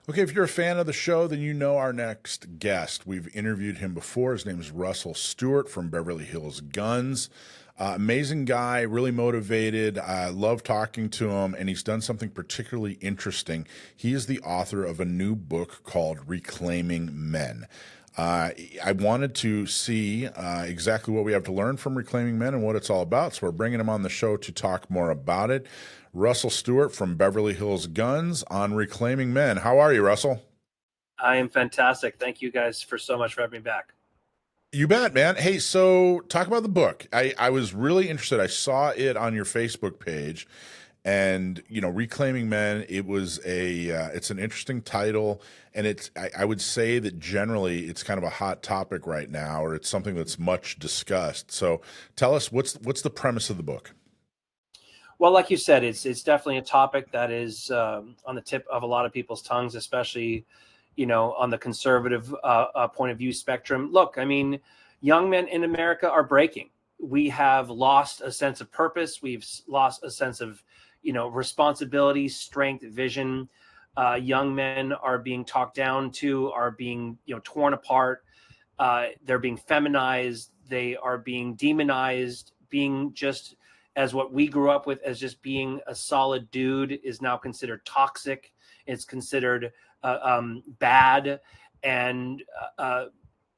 Okay, if you're a fan of the show, then you know our next guest. We've interviewed him before. His name is Russell Stewart from Beverly Hills Guns. Amazing guy, really motivated. I love talking to him, and he's done something particularly interesting. He is the author of a new book called Reclaiming Men. I wanted to see exactly what we have to learn from Reclaiming Men and what it's all about, so we're bringing him on the show to talk more about it. Russell Stewart from Beverly Hills Guns on Reclaiming Men. How are you, Russell? I am fantastic. Thank you guys for so much for having me back. You bet, man. Hey, so talk about the book. I was really interested. I saw it on your Facebook page, and Reclaiming Men. It was it's an interesting title, and I would say that generally it's kind of a hot topic right now, or it's something that's much discussed. So tell us what's the premise of the book. Well, like you said, it's definitely a topic that is on the tip of a lot of people's tongues, especially on the conservative point of view spectrum. Look, I mean, young men in America are breaking. We have lost a sense of purpose. We've lost a sense of responsibility, strength, vision. Young men are being talked down to, are being torn apart. They're being feminized. They are being demonized. Being just as what we grew up with as just being a solid dude is now considered toxic. It's considered bad, and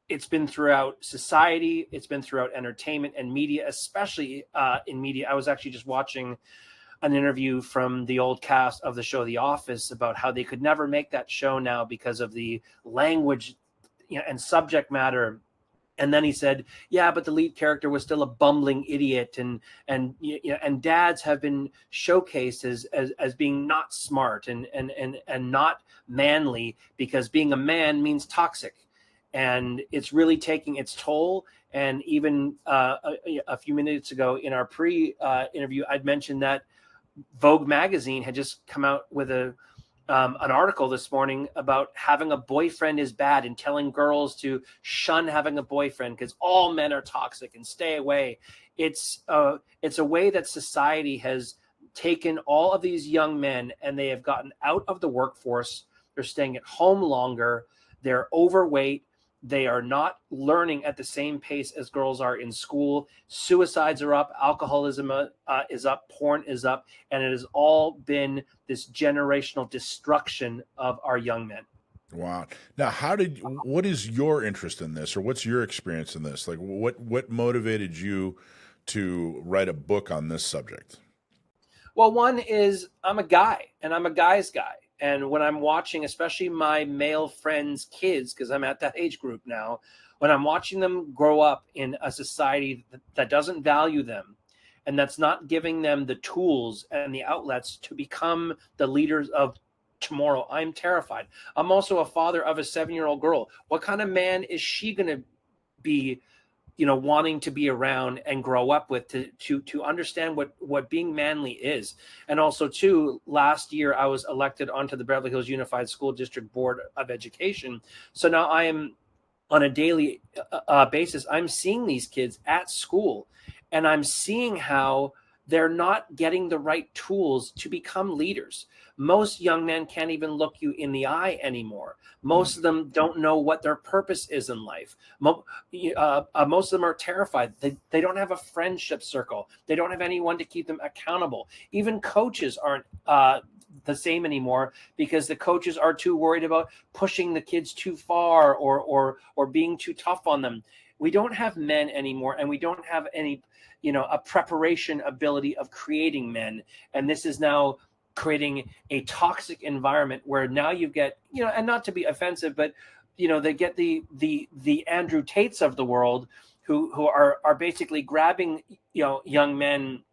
it's been throughout society. It's been throughout entertainment and media, especially in media. I was actually just watching an interview from the old cast of the show The Office about how they could never make that show now because of the language and subject matter. And then he said, "Yeah, but the lead character was still a bumbling idiot, and dads have been showcased as being not smart and not manly because being a man means toxic, and it's really taking its toll." And even a few minutes ago in our pre-interview, I'd mentioned that Vogue magazine had just come out with an article this morning about having a boyfriend is bad and telling girls to shun having a boyfriend because all men are toxic and stay away. It's a way that society has taken all of these young men and they have gotten out of the workforce. They're staying at home longer. They're overweight. They are not learning at the same pace as girls are in school. Suicides are up. Alcoholism is up. Porn is up. And it has all been this generational destruction of our young men. Wow. Now, what is your interest in this, or what's your experience in this? Like, what motivated you to write a book on this subject? Well, one is I'm a guy and I'm a guy's guy. And when I'm watching, especially my male friends' kids, because I'm at that age group now, when I'm watching them grow up in a society that doesn't value them and that's not giving them the tools and the outlets to become the leaders of tomorrow, I'm terrified. I'm also a father of a 7-year-old girl. What kind of man is she going to be wanting to be around and grow up with to understand what being manly is? And also too, last year I was elected onto the Beverly Hills Unified School District Board of Education. So now I am on a daily basis, I'm seeing these kids at school and I'm seeing how they're not getting the right tools to become leaders. Most young men can't even look you in the eye anymore. Most of them don't know what their purpose is in life. Most of them are terrified. They don't have a friendship circle. They don't have anyone to keep them accountable. Even coaches aren't the same anymore because the coaches are too worried about pushing the kids too far or being too tough on them. We don't have men anymore, and we don't have any a preparation ability of creating men. And this is now creating a toxic environment where now you get and not to be offensive, but they get the Andrew Tates of the world who are basically grabbing young men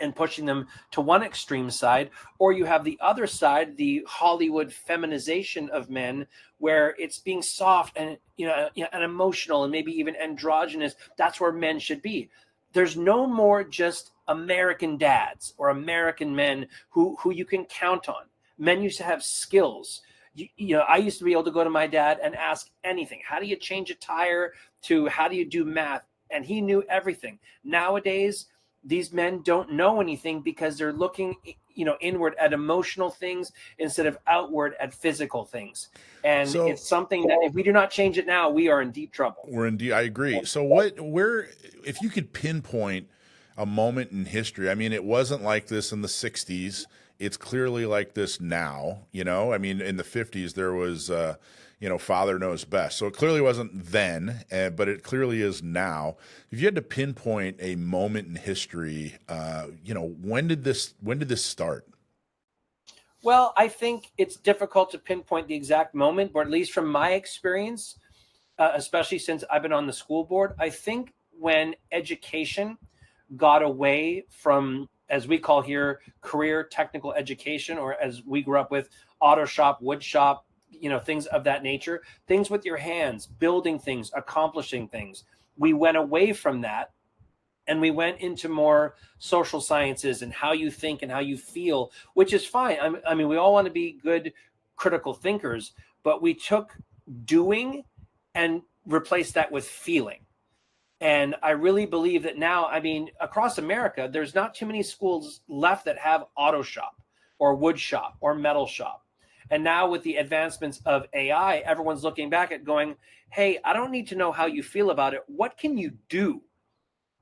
and pushing them to one extreme side, or you have the other side, the Hollywood feminization of men, where it's being soft and and emotional and maybe even androgynous. That's where men should be. There's no more just American dads or American men who you can count on. Men used to have skills. I used to be able to go to my dad and ask anything. How do you change a tire to how do you do math? And he knew everything. Nowadays, these men don't know anything because they're looking, inward at emotional things instead of outward at physical things. And So it's something that if we do not change it now, we are in deep trouble. I agree. So if you could pinpoint a moment in history, I mean, it wasn't like this in the 60s. It's clearly like this now, I mean, in the 50s, there was, father knows best. So it clearly wasn't then, but it clearly is now. If you had to pinpoint a moment in history, when did this start? Well, I think it's difficult to pinpoint the exact moment, but at least from my experience, especially since I've been on the school board, I think when education got away from, as we call here, career technical education, or as we grew up with, auto shop, wood shop, things of that nature, things with your hands, building things, accomplishing things. We went away from that and we went into more social sciences and how you think and how you feel, which is fine. I mean, we all want to be good critical thinkers, but we took doing and replaced that with feeling. And I really believe that now, I mean, across America, there's not too many schools left that have auto shop or wood shop or metal shop. And now with the advancements of AI, everyone's looking back at going, hey, I don't need to know how you feel about it. What can you do?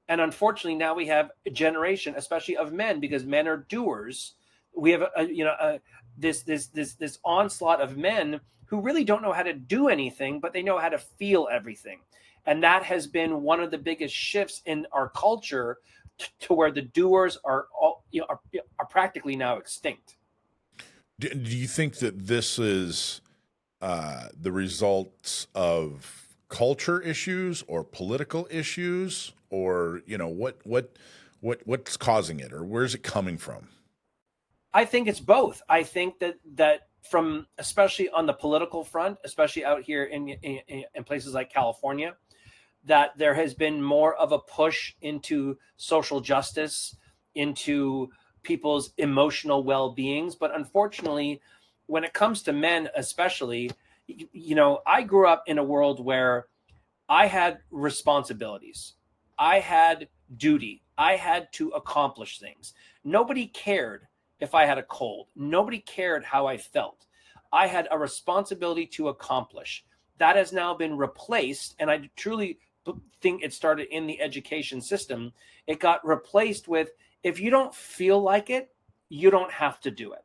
And unfortunately, now we have a generation, especially of men, because men are doers. We have this onslaught of men who really don't know how to do anything, but they know how to feel everything. And that has been one of the biggest shifts in our culture to where the doers are practically now extinct. Do you think that this is the results of culture issues or political issues, or what's causing it, or where's it coming from? I think it's both. I think that from, especially on the political front, especially out here in places like California, that there has been more of a push into social justice, into people's emotional well-beings. But unfortunately, when it comes to men, especially, I grew up in a world where I had responsibilities. I had duty. I had to accomplish things. Nobody cared if I had a cold. Nobody cared how I felt. I had a responsibility to accomplish. That has now been replaced, and I truly think it started in the education system. It got replaced with, if you don't feel like it, you don't have to do it.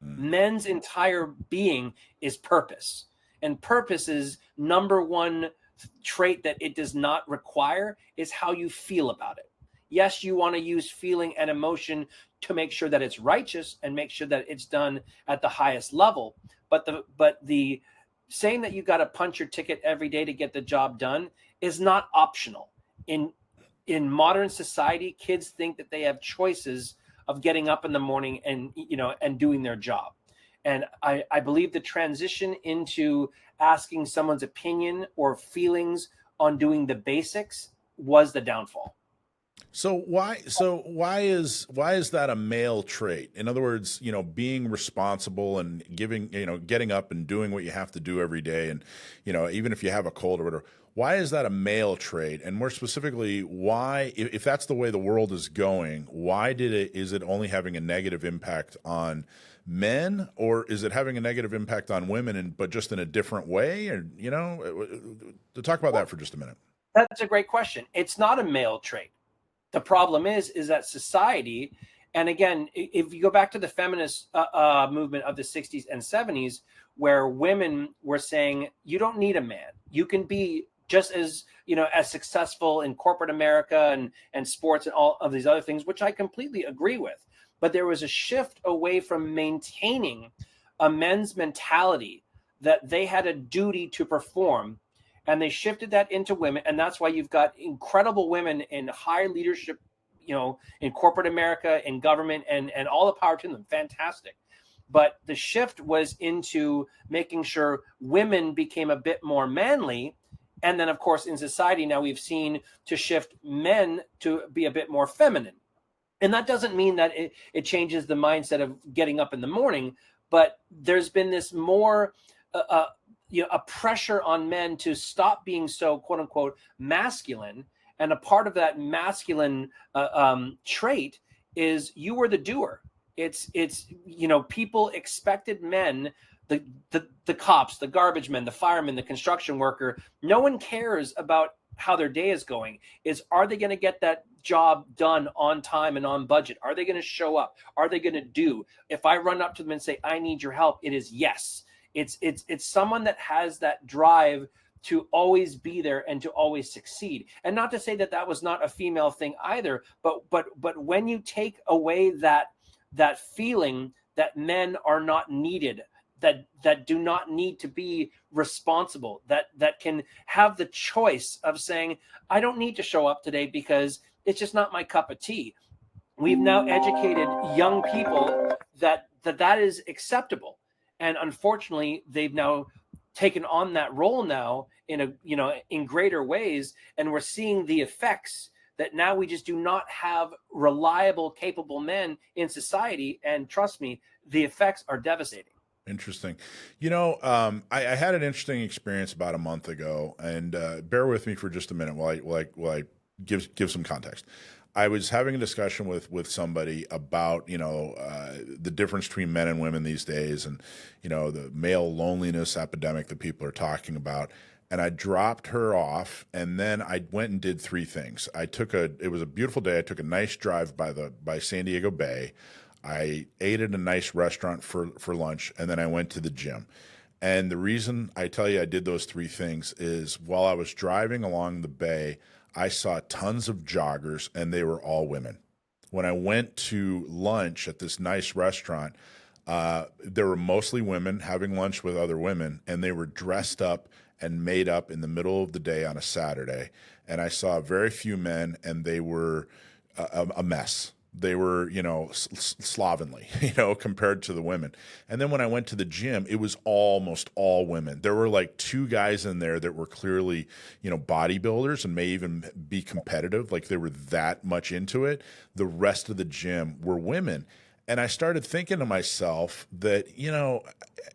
Men's entire being is purpose, and purpose is number one trait that it does not require is how you feel about it. Yes, you want to use feeling and emotion to make sure that it's righteous and make sure that it's done at the highest level. But the saying that you got to punch your ticket every day to get the job done is not optional. In modern society, kids think that they have choices of getting up in the morning and doing their job. And I believe the transition into asking someone's opinion or feelings on doing the basics was the downfall. So why is that a male trait? In other words, being responsible and getting up and doing what you have to do every day, and even if you have a cold or whatever, why is that a male trait? And more specifically, why, if that's the way the world is going, why is it only having a negative impact on men, or is it having a negative impact on women, but just in a different way? Or to talk about that for just a minute. That's a great question. It's not a male trait. The problem is that society, and again, if you go back to the feminist movement of the 60s and 70s, where women were saying, you don't need a man. You can be just as, as successful in corporate America and sports and all of these other things, which I completely agree with. But there was a shift away from maintaining a men's mentality that they had a duty to perform. And they shifted that into women. And that's why you've got incredible women in high leadership, in corporate America, in government, and all the power to them. Fantastic. But the shift was into making sure women became a bit more manly. And then, of course, in society now we've seen to shift men to be a bit more feminine. And that doesn't mean that it changes the mindset of getting up in the morning, but there's been this more a pressure on men to stop being so, quote unquote, masculine And a part of that masculine trait is you were the doer. It's people expected men, the cops, the garbage men, the firemen, the construction worker. No one cares about how their day is going. Are they going to get that job done on time and on budget? Are they going to show up? Are they going to do? If I run up to them and say, I need your help, it is yes. It's someone that has that drive to always be there and to always succeed. And not to say that that was not a female thing either, but when you take away that feeling that men are not needed, that do not need to be responsible, that can have the choice of saying, I don't need to show up today because it's just not my cup of tea. We've now educated young people that is acceptable. And unfortunately, they've now taken on that role now in greater ways. And we're seeing the effects that now we just do not have reliable, capable men in society. And trust me, the effects are devastating. Interesting. I had an interesting experience about a month ago, and bear with me for just a minute while I give some context. I was having a discussion with somebody about the difference between men and women these days, and the male loneliness epidemic that people are talking about. And I dropped her off, and then I went and did three things. It was a beautiful day. I took a nice drive by San Diego Bay. I ate at a nice restaurant for lunch, and then I went to the gym. And the reason I tell you I did those three things is while I was driving along the bay, I saw tons of joggers, and they were all women. When I went to lunch at this nice restaurant, there were mostly women having lunch with other women, and they were dressed up and made up in the middle of the day on a Saturday. And I saw very few men, and they were a mess. They were, slovenly, compared to the women. And then when I went to the gym, it was almost all women. There were like two guys in there that were clearly, bodybuilders and may even be competitive. Like they were that much into it. The rest of the gym were women. And I started thinking to myself that,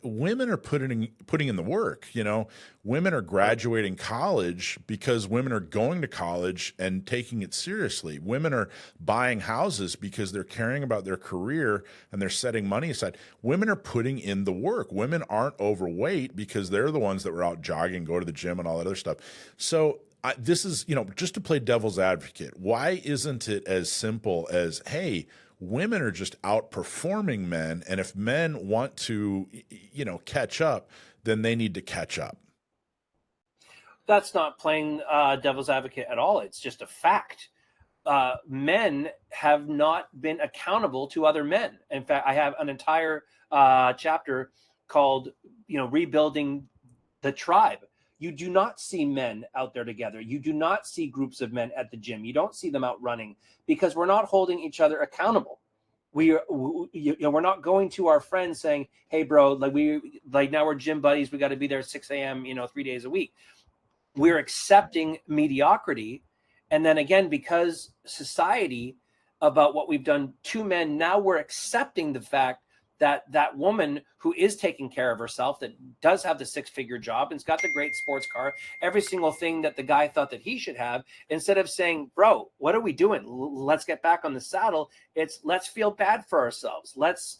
women are putting in the work. Women are graduating college because women are going to college and taking it seriously. Women are buying houses because they're caring about their career and they're setting money aside. Women are putting in the work. Women aren't overweight because they're the ones that were out jogging, go to the gym and all that other stuff. So this is, just to play devil's advocate, why isn't it as simple as, hey, women are just outperforming men, and if men want to, catch up, then they need to catch up? That's not playing devil's advocate at all. It's just a fact. Men have not been accountable to other men. In fact, I have an entire chapter called, Rebuilding the Tribe. You do not see men out there together. You do not see groups of men at the gym. You don't see them out running because we're not holding each other accountable. We're not going to our friends saying, "Hey, bro, now we're gym buddies. We got to be there at 6 a.m. 3 days a week." We're accepting mediocrity, and then again, because society about what we've done to men, now we're accepting the fact that woman who is taking care of herself, that does have the six-figure job and's got the great sports car, every single thing that the guy thought that he should have, instead of saying, bro, what are we doing? Let's get back on the saddle. Let's feel bad for ourselves. Let's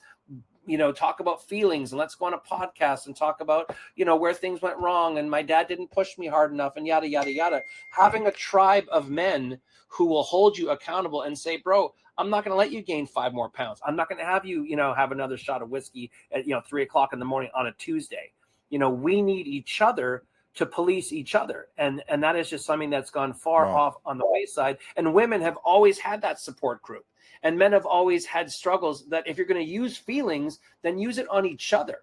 talk about feelings, and let's go on a podcast and talk about, where things went wrong and my dad didn't push me hard enough and yada, yada, yada. Having a tribe of men who will hold you accountable and say, bro, I'm not going to let you gain 5 more pounds. I'm not going to have you, have another shot of whiskey at, 3 o'clock in the morning on a Tuesday. We need each other to police each other. And that is just something that's gone far off on the wayside. And women have always had that support group. And men have always had struggles that if you're going to use feelings, then use it on each other.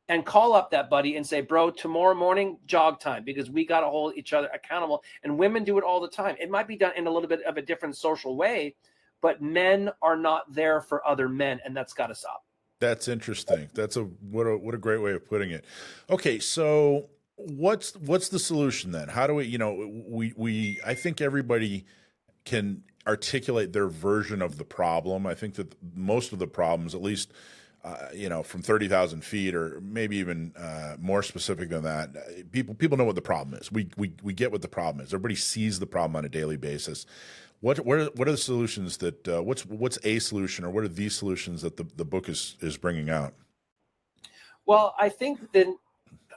And call up that buddy and say, bro, tomorrow morning, jog time, because we got to hold each other accountable. And women do it all the time. It might be done in a little bit of a different social way, but men are not there for other men, and that's got to stop. That's interesting. That's what a great way of putting it. Okay, so what's the solution then? How do we, I think everybody can articulate their version of the problem. I think that most of the problems, at least from 30,000 feet, or maybe even more specific than that. People know what the problem is. We get what the problem is. Everybody sees the problem on a daily basis. What are the solutions that what's a solution, or what are these solutions that the book is bringing out? Well, I think that,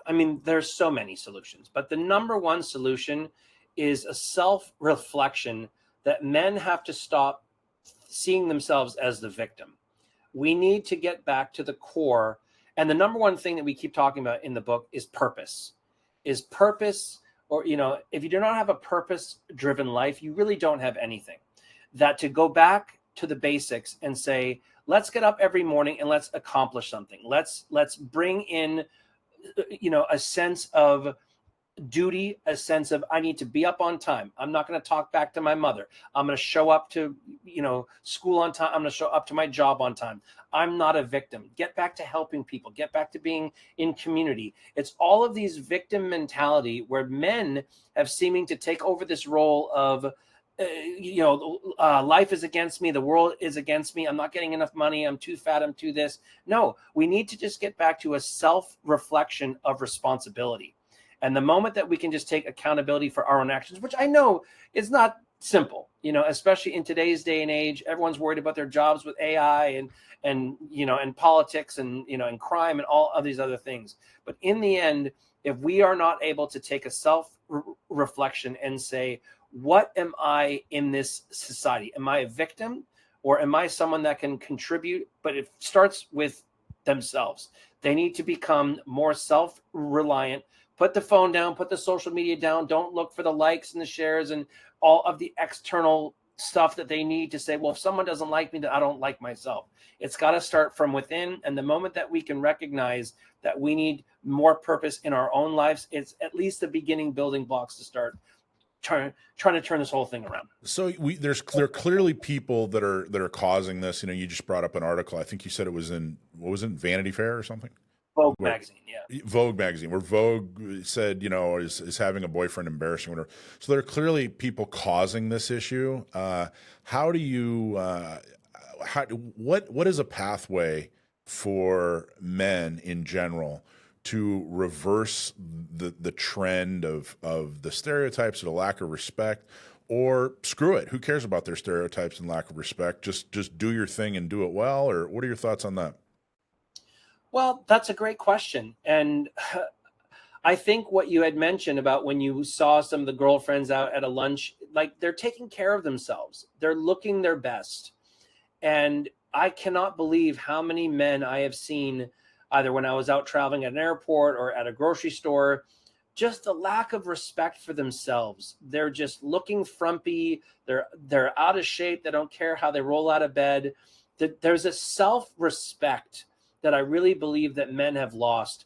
I mean, there's so many solutions, but the number one solution is a self-reflection that men have to stop seeing themselves as the victim. We need to get back to the core. And the number one thing that we keep talking about in the book is purpose. Is purpose, or, if you do not have a purpose-driven life, you really don't have anything. That to go back to the basics and say, let's get up every morning and let's accomplish something. Let's bring in, a sense of duty, a sense of, I need to be up on time. I'm not going to talk back to my mother. I'm going to show up to, school on time. I'm going to show up to my job on time. I'm not a victim. Get back to helping people. Get back to being in community. It's all of these victim mentality where men have seeming to take over this role of, life is against me. The world is against me. I'm not getting enough money. I'm too fat. I'm too this. No, we need to just get back to a self-reflection of responsibility. And the moment that we can just take accountability for our own actions, which I know is not simple, especially in today's day and age, everyone's worried about their jobs with AI and politics and crime and all of these other things. But in the end, if we are not able to take a self-reflection and say, what am I in this society? Am I a victim, or am I someone that can contribute? But it starts with themselves. They need to become more self-reliant. Put the phone down, put the social media down. Don't look for the likes and the shares and all of the external stuff that they need to say, well, if someone doesn't like me, then I don't like myself. It's got to start from within. And the moment that we can recognize that we need more purpose in our own lives, it's at least the beginning building blocks to start trying to turn this whole thing around. So there are clearly people that are causing this. You just brought up an article. I think you said it was in, what was it, Vanity Fair or something? Vogue magazine, yeah. Vogue magazine, where Vogue said, is having a boyfriend embarrassing, whatever. So there are clearly people causing this issue. How do you, what is a pathway for men in general to reverse the trend of the stereotypes or the lack of respect, or screw it? Who cares about their stereotypes and lack of respect? Just do your thing and do it well. Or what are your thoughts on that? Well, that's a great question. And I think what you had mentioned about when you saw some of the girlfriends out at a lunch, like, they're taking care of themselves. They're looking their best. And I cannot believe how many men I have seen, either when I was out traveling at an airport or at a grocery store, just a lack of respect for themselves. They're just looking frumpy. They're out of shape. They don't care how they roll out of bed. There's a self-respect that I really believe that men have lost.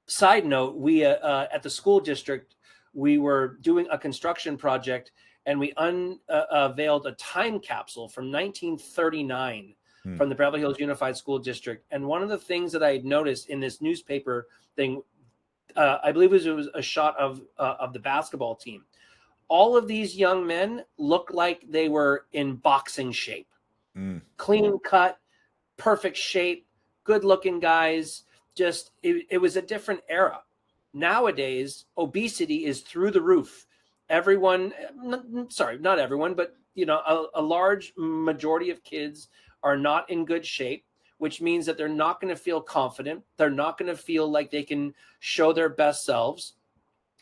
Side note, we at the school district, we were doing a construction project, and we unveiled a time capsule from 1939 from the Beverly Hills Unified School District. And one of the things that I had noticed in this newspaper thing, I believe it was a shot of the basketball team. All of these young men looked like they were in boxing shape, clean cut, perfect shape, good looking guys. Just, it was a different era. Nowadays, obesity is through the roof. Everyone, sorry, not everyone, but a large majority of kids are not in good shape, which means that they're not going to feel confident. They're not going to feel like they can show their best selves.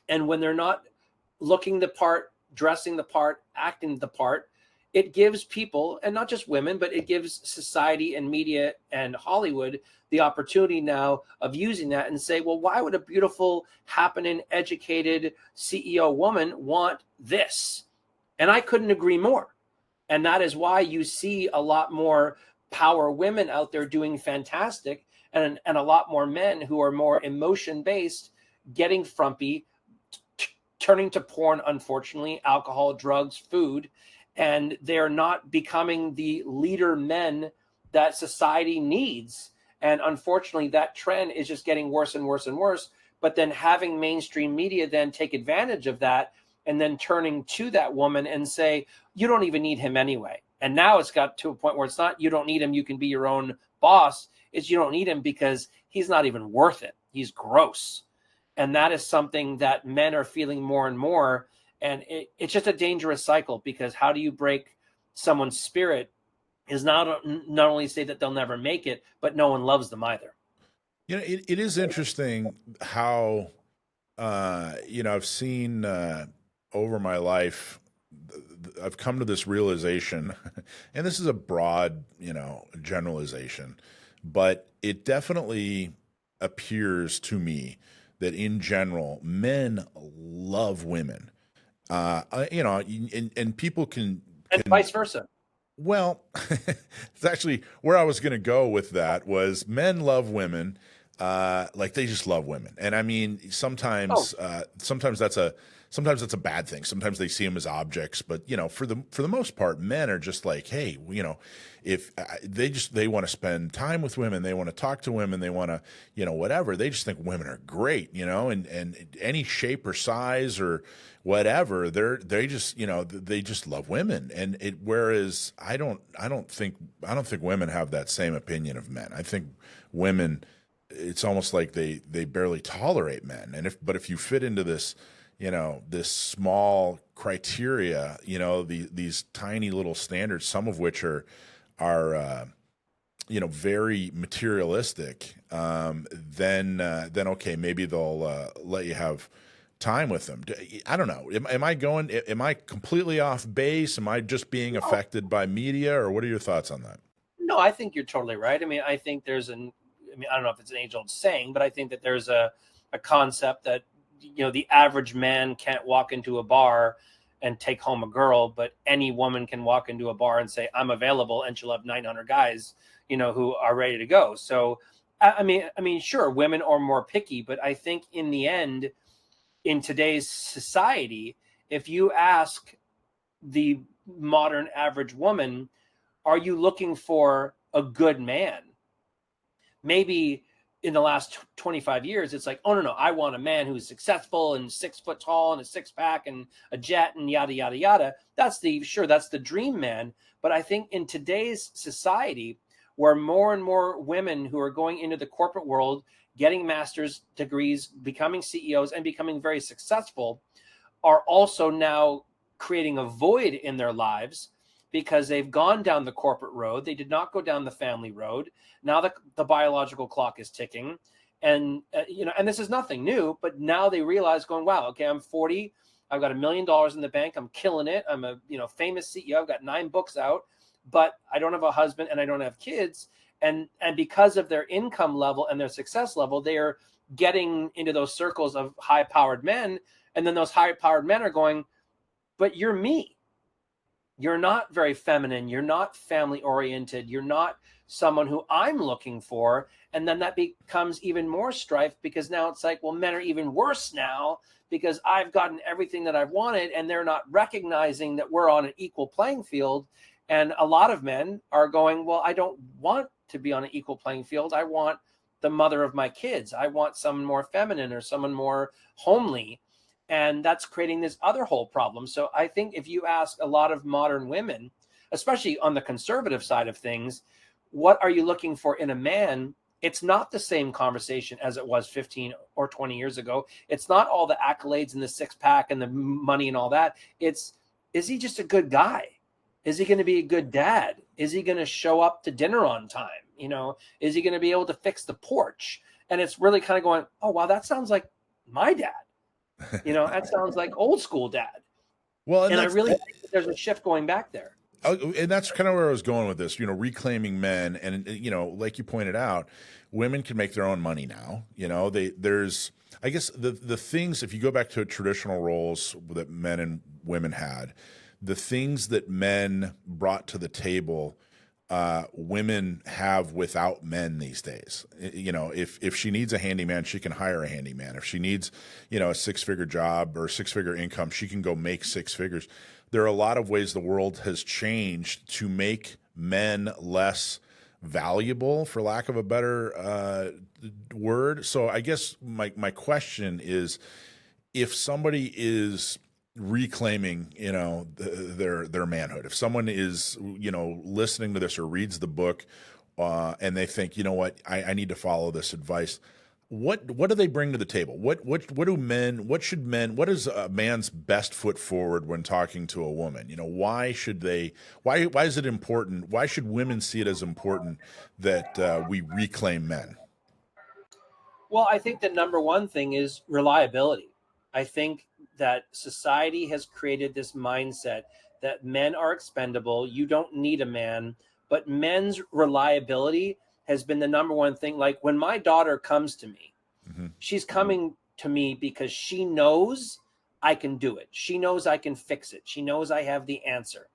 And when they're not looking the part, dressing the part, acting the part, it gives people, and not just women, but it gives society and media and Hollywood the opportunity now of using that and say, well, why would a beautiful, happening, educated CEO woman want this? And I couldn't agree more. And that is why you see a lot more power women out there doing fantastic, and a lot more men who are more emotion-based getting frumpy, turning to porn, unfortunately, alcohol, drugs, food, and they're not becoming the leader men that society needs. And unfortunately, that trend is just getting worse and worse and worse. But then having mainstream media then take advantage of that, and then turning to that woman and say, you don't even need him anyway. And now it's got to a point where it's not, you don't need him, you can be your own boss. is you don't need him because he's not even worth it. He's gross. And that is something that men are feeling more and more. And it's just a dangerous cycle, because how do you break someone's spirit is not only say that they'll never make it, but no one loves them either. It is interesting how, I've seen over my life, I've come to this realization, and this is a broad, generalization, but it definitely appears to me that in general, men love women. And people And vice versa. well, it's actually where I was going to go with that was men love women, like they just love women, and I mean Oh, sometimes that's a bad thing. Sometimes they see them as objects, but for the most part, men are just like, hey, if they want to spend time with women, they want to talk to women, they want to, whatever. They just think women are great, and any shape or size or whatever, they just love women. And whereas I don't think women have that same opinion of men. I think women, it's almost like they barely tolerate men. And if you fit into this, this small criteria, these tiny little standards, some of which are very materialistic, then okay, maybe they'll let you have time with them. I don't know. Am I completely off base? Am I just being no, affected by media, or what are your thoughts on that? no, I think you're totally right. I mean, I don't know if it's an age old saying, but I think that there's a concept that, the average man can't walk into a bar and take home a girl, but any woman can walk into a bar and say, I'm available, and she'll have 900 guys, who are ready to go. So, I mean, sure, women are more picky, but I think in the end, in today's society, if you ask the modern average woman, are you looking for a good man? Maybe in the last 25 years, it's like, oh, no, I want a man who's successful and 6 foot tall and a six pack and a jet and yada, yada, yada. That's the dream man. But I think in today's society, where more and more women who are going into the corporate world, getting master's degrees, becoming CEOs, and becoming very successful, are also now creating a void in their lives because they've gone down the corporate road. They did not go down the family road. Now the biological clock is ticking. And, and this is nothing new, but now they realize going, wow, okay, I'm 40. I've got $1 million in the bank. I'm killing it. I'm a, famous CEO. I've got 9 books out, but I don't have a husband and I don't have kids. And because of their income level and their success level, they are getting into those circles of high powered men. And then those high powered men are going, but you're me. You're not very feminine. You're not family oriented. You're not someone who I'm looking for. And then that becomes even more strife, because now it's like, well, men are even worse now because I've gotten everything that I've wanted, and they're not recognizing that we're on an equal playing field. And a lot of men are going, well, I don't want to be on an equal playing field. I want the mother of my kids. I want someone more feminine or someone more homely. And that's creating this other whole problem. So I think if you ask a lot of modern women, especially on the conservative side of things, what are you looking for in a man? It's not the same conversation as it was 15 or 20 years ago. It's not all the accolades and the six pack and the money and all that. Is he just a good guy? Is he going to be a good dad? Is he going to show up to dinner on time? Is he going to be able to fix the porch? And it's really kind of going, oh, wow, that sounds like my dad. That sounds like old school dad. Well, And I really think that there's a shift going back there. And that's kind of where I was going with this, reclaiming men. And, like you pointed out, women can make their own money now. I guess the things, if you go back to traditional roles that men and women had, the things that men brought to the table, women have without men these days. If she needs a handyman, she can hire a handyman. If she needs, a 6-figure job or 6-figure income, she can go make 6 figures. There are a lot of ways the world has changed to make men less valuable, for lack of a better word. So I guess my question is, if somebody is reclaiming, their manhood, if someone is, listening to this or reads the book and they think, you know what, I need to follow this advice. What do they bring to the table? What do men? What should men? What is a man's best foot forward when talking to a woman? You know, why should they? Why is it important? Why should women see it as important that we reclaim men? Well, I think the number one thing is reliability. I think that society has created this mindset that men are expendable. You don't need a man, but men's reliability has been the number one thing. Like when my daughter comes to me, Mm-hmm. she's coming to me because she knows I can do it. She knows I can fix it. She knows I have the answer.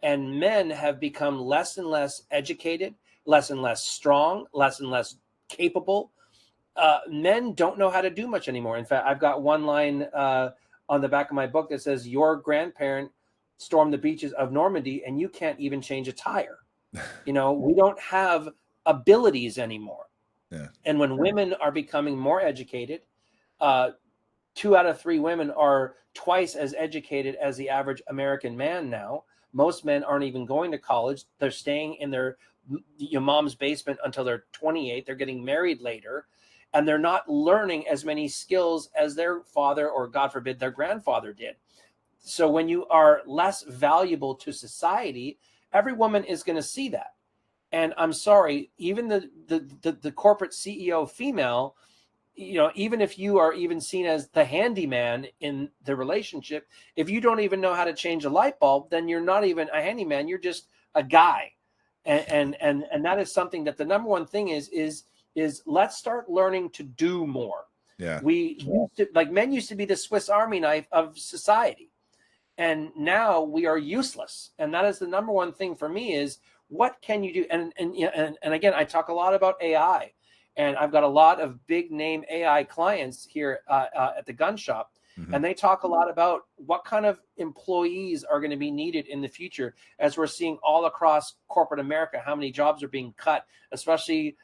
And men have become less and less educated, less and less strong, less and less capable. Men don't know how to do much anymore. In fact, I've got one line on the back of my book that says, "Your grandparent stormed the beaches of Normandy, and you can't even change a tire." You know, we don't have abilities anymore. Yeah. And when women are becoming more educated, uh, 2 out of 3 women are twice as educated as the average American man now. Most men aren't even going to college. They're staying in your mom's basement until they're 28. They're getting married later, and they're not learning as many skills as their father or, God forbid, their grandfather did. So when you are less valuable to society, every woman is going to see that. And I'm sorry, even the corporate CEO female, you know, even if you are even seen as the handyman in the relationship, if you don't even know how to change a light bulb, then you're not even a handyman. You're just a guy. And that is something that the number one thing is let's start learning to do more. Yeah. We used to, like men used to be the Swiss Army knife of society. And now we are useless. And that is the number one thing for me is what can you do? And again, I talk a lot about AI, and I've got a lot of big name AI clients here at the gun shop. Mm-hmm. And they talk a lot about what kind of employees are going to be needed in the future, as we're seeing all across corporate America, how many jobs are being cut, especially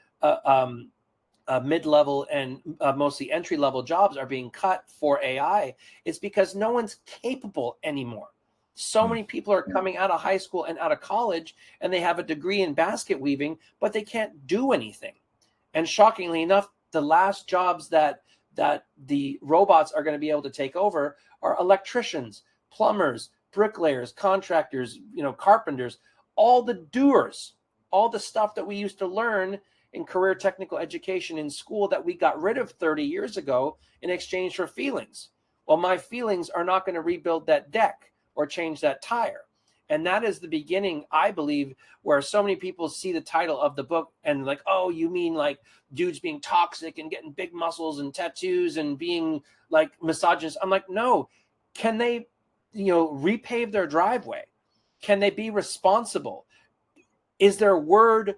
mid-level and mostly entry-level jobs are being cut for AI. It's because no one's capable anymore. So many people are coming out of high school and out of college, and they have a degree in basket weaving, but they can't do anything. And shockingly enough, the last jobs that the robots are going to be able to take over are electricians, plumbers, bricklayers, contractors, you know, carpenters, all the doers, all the stuff that we used to learn in career technical education in school that we got rid of 30 years ago in exchange for feelings. Well, my feelings are not going to rebuild that deck or change that tire. And that is the beginning, I believe, where so many people see the title of the book and like, oh, you mean like dudes being toxic and getting big muscles and tattoos and being like misogynist? I'm like, no. Can they, you know, repave their driveway? Can they be responsible? Is their word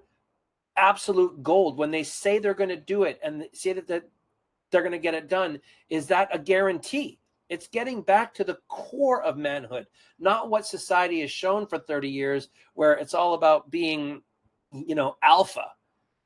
absolute gold when they say they're going to do it and say that they're going to get it done? Is that a guarantee? It's getting back to the core of manhood, not what society has shown for 30 years, where it's all about being, you know, alpha.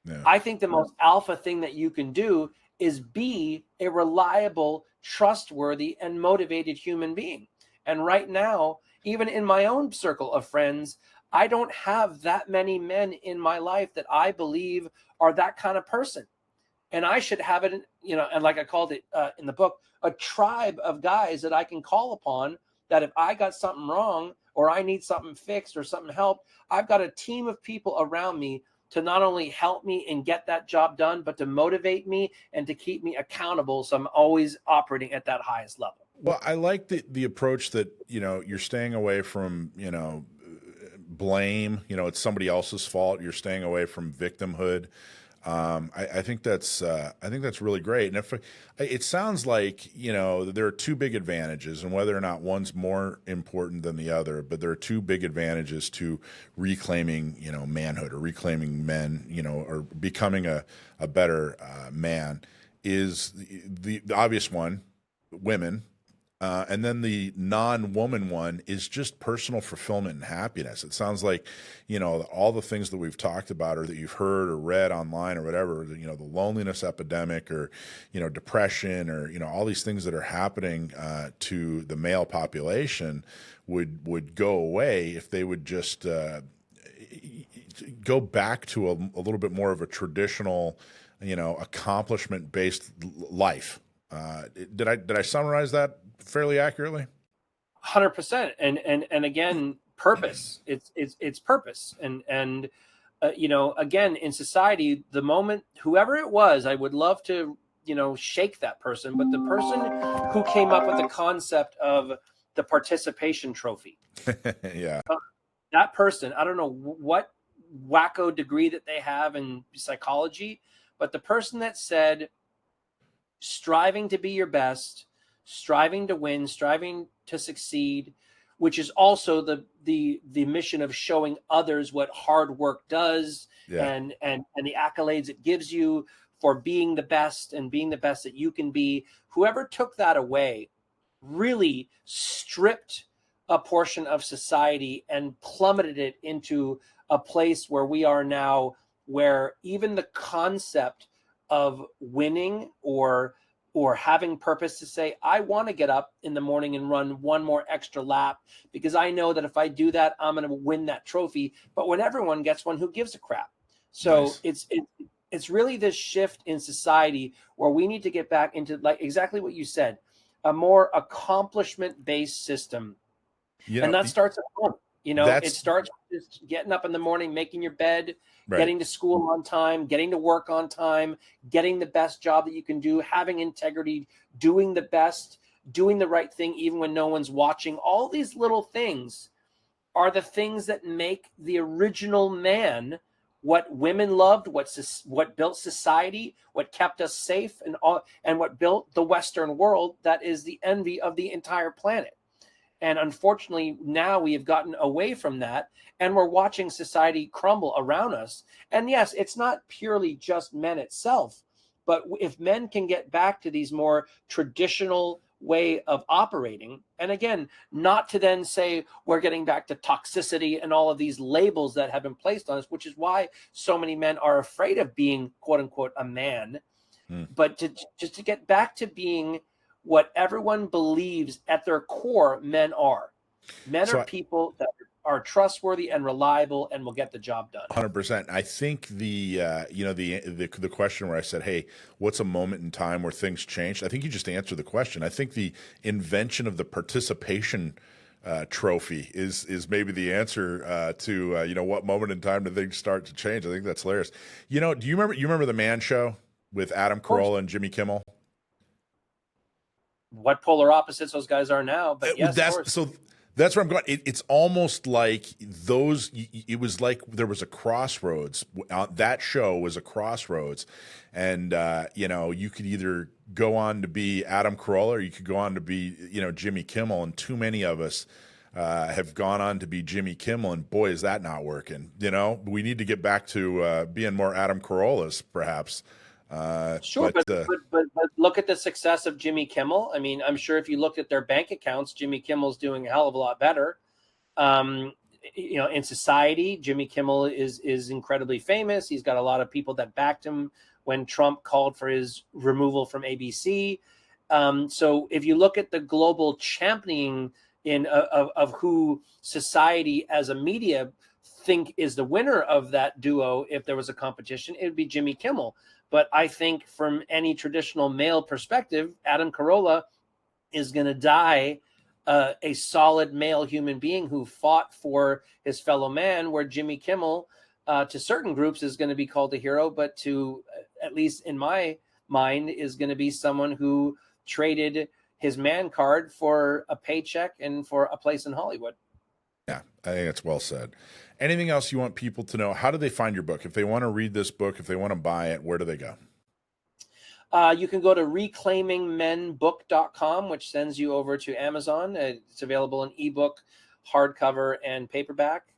Yeah. I think the most alpha thing that you can do is be a reliable, trustworthy, and motivated human being. And right now, even in my own circle of friends, I don't have that many men in my life that I believe are that kind of person. And I should have it, you know, and like I called it in the book, a tribe of guys that I can call upon, that if I got something wrong or I need something fixed or something helped, I've got a team of people around me to not only help me and get that job done, but to motivate me and to keep me accountable. So I'm always operating at that highest level. Well, I like the approach that, you know, you're staying away from, you know, blame, you know, it's somebody else's fault. You're staying away from victimhood. I think that's really great. And if it sounds like, you know, there are two big advantages, and whether or not one's more important than the other, but there are two big advantages to reclaiming, you know, manhood or reclaiming men, you know, or becoming a better man. Is the obvious one, women. And then the non-woman one is just personal fulfillment and happiness. It sounds like, you know, all the things that we've talked about or that you've heard or read online or whatever, you know, the loneliness epidemic or, you know, depression or, you know, all these things that are happening to the male population would go away if they would just go back to a little bit more of a traditional, accomplishment based life. Did I summarize that fairly accurately? 100%. And again, purpose. It's purpose. And again, in society, the moment, whoever it was, I would love to, shake that person, but the person who came up with the concept of the participation trophy, Yeah. that person, I don't know what wacko degree that they have in psychology, but the person that said, striving to be your best, striving to win, striving to succeed, which is also the mission of showing others what hard work does, Yeah. and the accolades it gives you for being the best and being the best that you can be. Whoever took that away really stripped a portion of society and plummeted it into a place where we are now, where even the concept of winning or having purpose, to say, I want to get up in the morning and run one more extra lap because I know that if I do that, I'm going to win that trophy. But when everyone gets one, who gives a crap? So Nice. it's really this shift in society where we need to get back into, like exactly what you said, a more accomplishment based system. You And know, that starts at home. It that's starts with just getting up in the morning, making your bed, right. getting to school on time, getting to work on time, getting the best job that you can do, having integrity, doing the best, doing the right thing, even when no one's watching. All these little things are the things that make the original man what women loved, what built society, what kept us safe, and what built the Western world that is the envy of the entire planet. And unfortunately, now we have gotten away from that, and we're watching society crumble around us. And yes, it's not purely just men itself, but if men can get back to these more traditional way of operating, and again, not to then say we're getting back to toxicity and all of these labels that have been placed on us, which is why so many men are afraid of being, quote unquote, a man, but just to get back to being what everyone believes at their core men are. Men So are people that are trustworthy and reliable and will get the job done. 100%. I think the question where I said, "Hey, what's a moment in time where things changed?" I think you just answered the question. I think the invention of the participation trophy is maybe the answer to what moment in time do things start to change. I think that's hilarious. Do you remember the Man Show with Adam Of course, Carolla and Jimmy Kimmel? what polar opposites those guys are now, but yes, of That's course. so. That's where I'm going. It's almost like those. It was like there was a crossroads. That show was a crossroads, and you could either go on to be Adam Carolla or you could go on to be Jimmy Kimmel. And too many of us have gone on to be Jimmy Kimmel, and boy, is that not working. We need to get back to being more Adam Carollas, perhaps. Sure, but look at the success of Jimmy Kimmel. I mean, I'm sure if you looked at their bank accounts, Jimmy Kimmel's doing a hell of a lot better. In society, Jimmy Kimmel is incredibly famous. He's got a lot of people that backed him when Trump called for his removal from ABC. So if you look at the global championing of who society as a media think is the winner of that duo, if there was a competition, it would be Jimmy Kimmel. But I think from any traditional male perspective, Adam Carolla is going to die a solid male human being who fought for his fellow man, where Jimmy Kimmel, to certain groups, is going to be called a hero, but to, at least in my mind, is going to be someone who traded his man card for a paycheck and for a place in Hollywood. Yeah, I think that's well said. Anything else you want people to know? How do they find your book? If they want to read this book, if they want to buy it, where do they go? You can go to reclaimingmenbook.com, which sends you over to Amazon. It's available in ebook, hardcover, and paperback.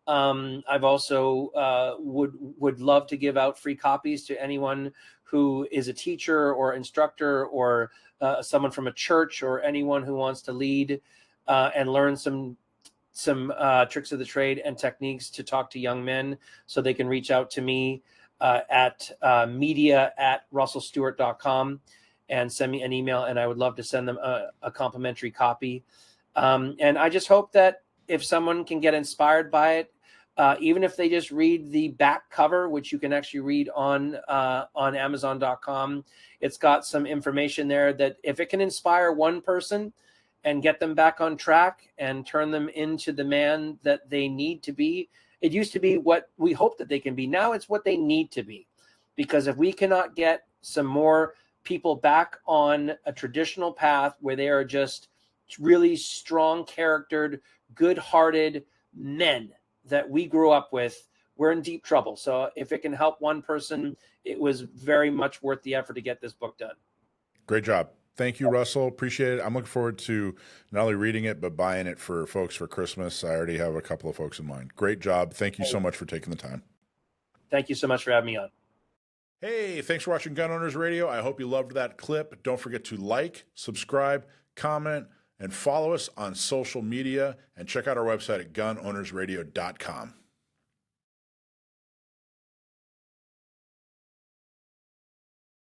I've also would love to give out free copies to anyone who is a teacher or instructor or someone from a church or anyone who wants to lead and learn some tricks of the trade and techniques to talk to young men, so they can reach out to me at media@russellstewart.com and send me an email, and I would love to send them a complimentary copy. And I just hope that if someone can get inspired by it, even if they just read the back cover, which you can actually read on Amazon.com. It's got some information there that if it can inspire one person and get them back on track and turn them into the man that they need to be. It used to be what we hope that they can be. Now it's what they need to be. Because if we cannot get some more people back on a traditional path where they are just really strong charactered, good-hearted men that we grew up with, we're in deep trouble. So if it can help one person, it was very much worth the effort to get this book done. Great job. Thank you, Russell. Appreciate it. I'm looking forward to not only reading it, but buying it for folks for Christmas. I already have a couple of folks in mind. Great job. Thank you so much for taking the time. Thank you so much for having me on. Hey, thanks for watching Gun Owners Radio. I hope you loved that clip. Don't forget to like, subscribe, comment, and follow us on social media. And check out our website at gunownersradio.com.